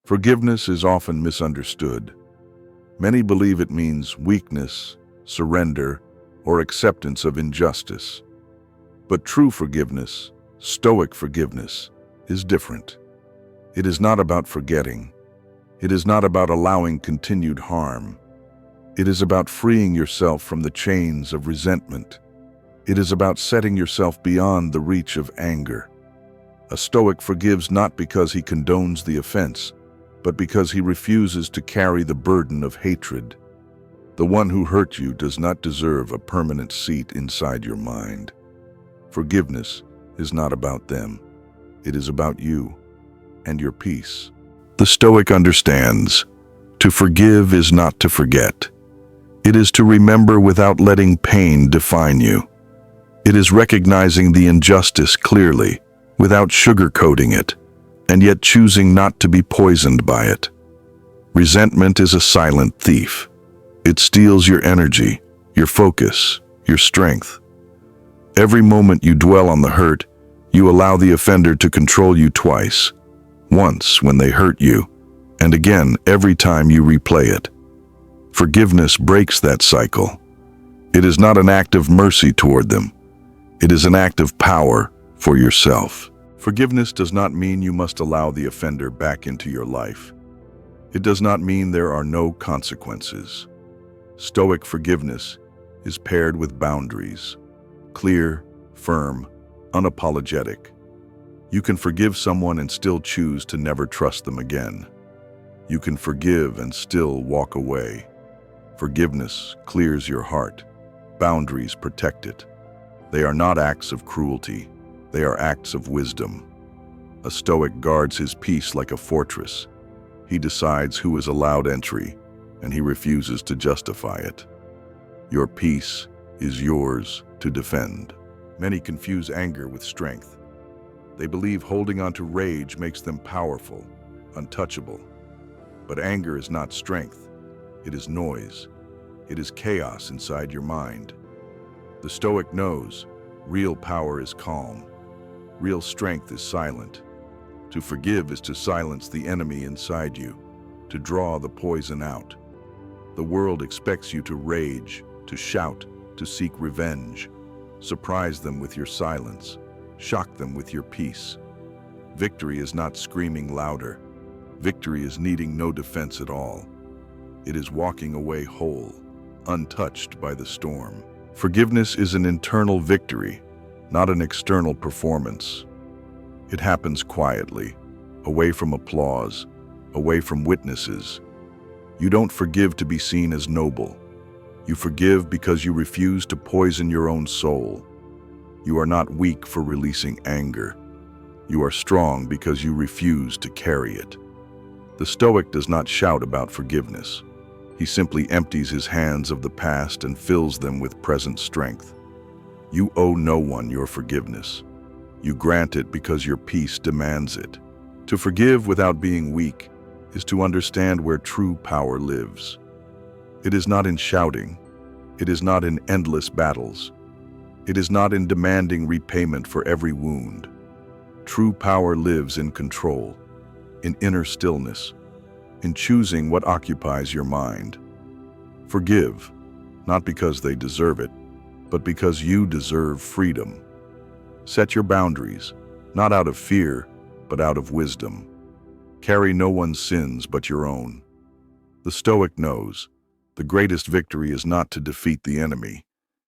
Forgiveness is often misunderstood. Many believe it means weakness, surrender, or acceptance of injustice. But true forgiveness, Stoic forgiveness, is different. It is not about forgetting. It is not about allowing continued harm. It is about freeing yourself from the chains of resentment. It is about setting yourself beyond the reach of anger. A Stoic forgives not because he condones the offense, but because he refuses to carry the burden of hatred. The one who hurt you does not deserve a permanent seat inside your mind. Forgiveness is not about them. It is about you and your peace. The Stoic understands, to forgive is not to forget. It is to remember without letting pain define you. It is recognizing the injustice clearly, without sugarcoating it, and yet choosing not to be poisoned by it. Resentment is a silent thief. It steals your energy, your focus, your strength. Every moment you dwell on the hurt, you allow the offender to control you twice. Once when they hurt you, and again every time you replay it. Forgiveness breaks that cycle. It is not an act of mercy toward them. It is an act of power for yourself. Forgiveness does not mean you must allow the offender back into your life. It does not mean there are no consequences. Stoic forgiveness is paired with boundaries. Clear, firm, unapologetic. You can forgive someone and still choose to never trust them again. You can forgive and still walk away. Forgiveness clears your heart. Boundaries protect it. They are not acts of cruelty. They are acts of wisdom. A Stoic guards his peace like a fortress. He decides who is allowed entry, and he refuses to justify it. Your peace is yours to defend. Many confuse anger with strength. They believe holding on to rage makes them powerful, untouchable. But anger is not strength. It is noise. It is chaos inside your mind. The Stoic knows real power is calm. Real strength is silent. To forgive is to silence the enemy inside you, to draw the poison out. The world expects you to rage, to shout, to seek revenge. Surprise them with your silence. Shock them with your peace. Victory is not screaming louder. Victory is needing no defense at all. It is walking away whole, untouched by the storm. Forgiveness is an internal victory, not an external performance. It happens quietly, away from applause, away from witnesses. You don't forgive to be seen as noble. You forgive because you refuse to poison your own soul. You are not weak for releasing anger. You are strong because you refuse to carry it. The Stoic does not shout about forgiveness. He simply empties his hands of the past and fills them with present strength. You owe no one your forgiveness. You grant it because your peace demands it. To forgive without being weak is to understand where true power lives. It is not in shouting. It is not in endless battles. It is not in demanding repayment for every wound. True power lives in control, in inner stillness, in choosing what occupies your mind. Forgive, not because they deserve it, but because you deserve freedom. Set your boundaries, not out of fear, but out of wisdom. Carry no one's sins but your own. The Stoic knows the greatest victory is not to defeat the enemy.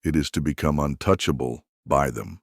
It is to become untouchable by them.